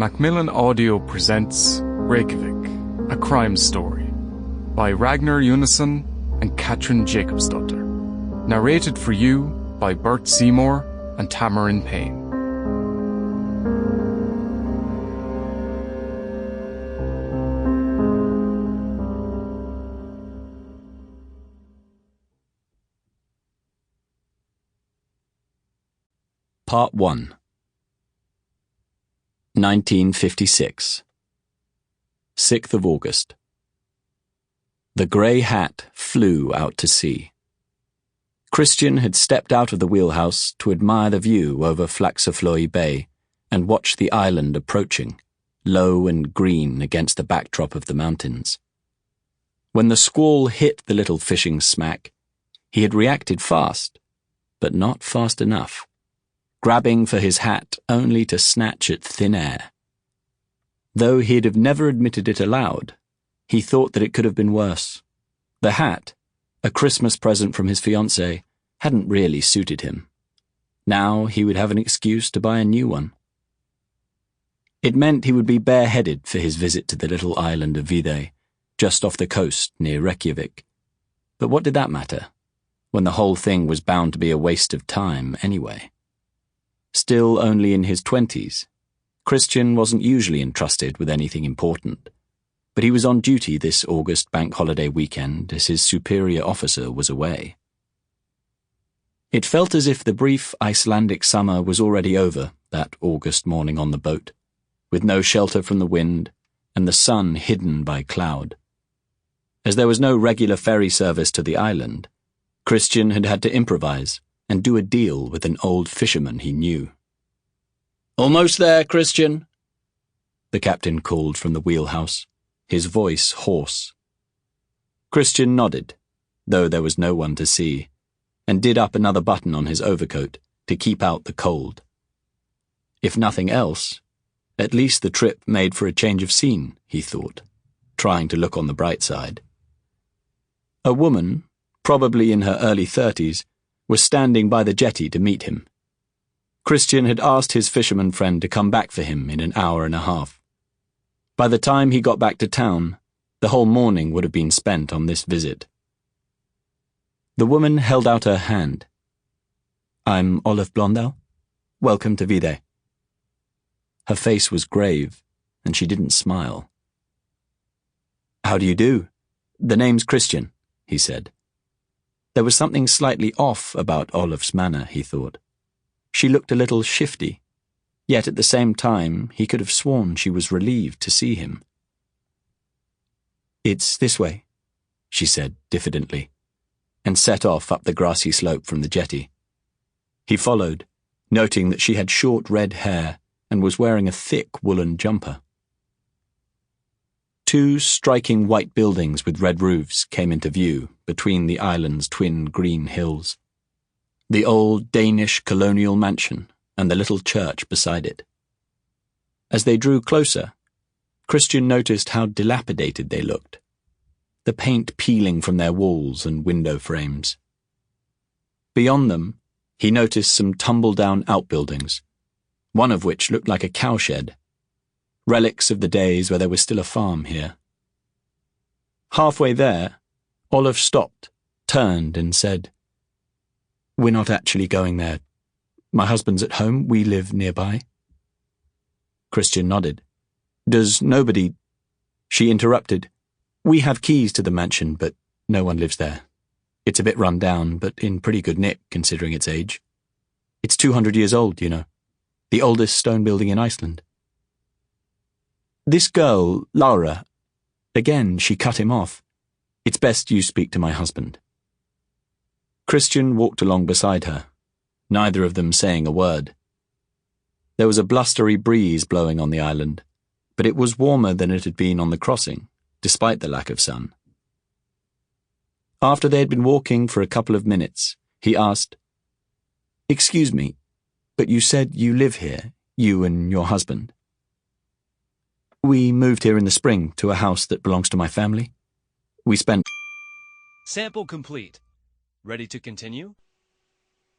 Macmillan Audio presents Reykjavík, a crime story by Ragnar Jónasson and Katrín Jakobsdóttir. Narrated for you by Bert Seymour and Tamaryn Payne. Part 1. 1956. 6th of August. The grey hat flew out to sea. Christian had stepped out of the wheelhouse to admire the view over Flaxafloy Bay and watch the island approaching, low and green against the backdrop of the mountains. When the squall hit the little fishing smack, he had reacted fast, but not fast enough, grabbing for his hat only to snatch at thin air. Though he'd have never admitted it aloud, he thought that it could have been worse. The hat, a Christmas present from his fiancée, hadn't really suited him. Now he would have an excuse to buy a new one. It meant he would be bareheaded for his visit to the little island of Videy, just off the coast near Reykjavík. But what did that matter, when the whole thing was bound to be a waste of time anyway? Still only in his 20s, Christian wasn't usually entrusted with anything important, but he was on duty this August bank holiday weekend as his superior officer was away. It felt as if the brief Icelandic summer was already over that August morning on the boat, with no shelter from the wind and the sun hidden by cloud. As there was no regular ferry service to the island, Christian had had to improvise and do a deal with an old fisherman he knew. "Almost there, Christian," the captain called from the wheelhouse, his voice hoarse. Christian nodded, though there was no one to see, and did up another button on his overcoat to keep out the cold. If nothing else, at least the trip made for a change of scene, he thought, trying to look on the bright side. A woman, probably in her early 30s, was standing by the jetty to meet him. Christian had asked his fisherman friend to come back for him in an hour and a half. By the time he got back to town, the whole morning would have been spent on this visit. The woman held out her hand. "I'm Olive Blondell. Welcome to Videy." Her face was grave, and she didn't smile. "How do you do? The name's Christian," he said. There was something slightly off about Olaf's manner, he thought. She looked a little shifty, yet at the same time he could have sworn she was relieved to see him. "It's this way," she said diffidently, and set off up the grassy slope from the jetty. He followed, noting that she had short red hair and was wearing a thick woolen jumper. Two striking white buildings with red roofs came into view between the island's twin green hills. The old Danish colonial mansion and the little church beside it. As they drew closer, Christian noticed how dilapidated they looked, the paint peeling from their walls and window frames. Beyond them, he noticed some tumble-down outbuildings, one of which looked like a cowshed, relics of the days where there was still a farm here. Halfway there, Olive stopped, turned and said, "We're not actually going there. My husband's at home. We live nearby." Christian nodded. "Does nobody—" She interrupted. "We have keys to the mansion, but no one lives there. It's a bit run down, but in pretty good nick considering its age. It's 200 years old, you know. The oldest stone building in Iceland." "This girl, Lára," again she cut him off. "It's best you speak to my husband." Christian walked along beside her, neither of them saying a word. There was a blustery breeze blowing on the island, but it was warmer than it had been on the crossing, despite the lack of sun. After they had been walking for a couple of minutes, he asked, "Excuse me, but you said you live here, you and your husband?" "We moved here in the spring to a house that belongs to my family. We spent—" Sample complete. Ready to continue?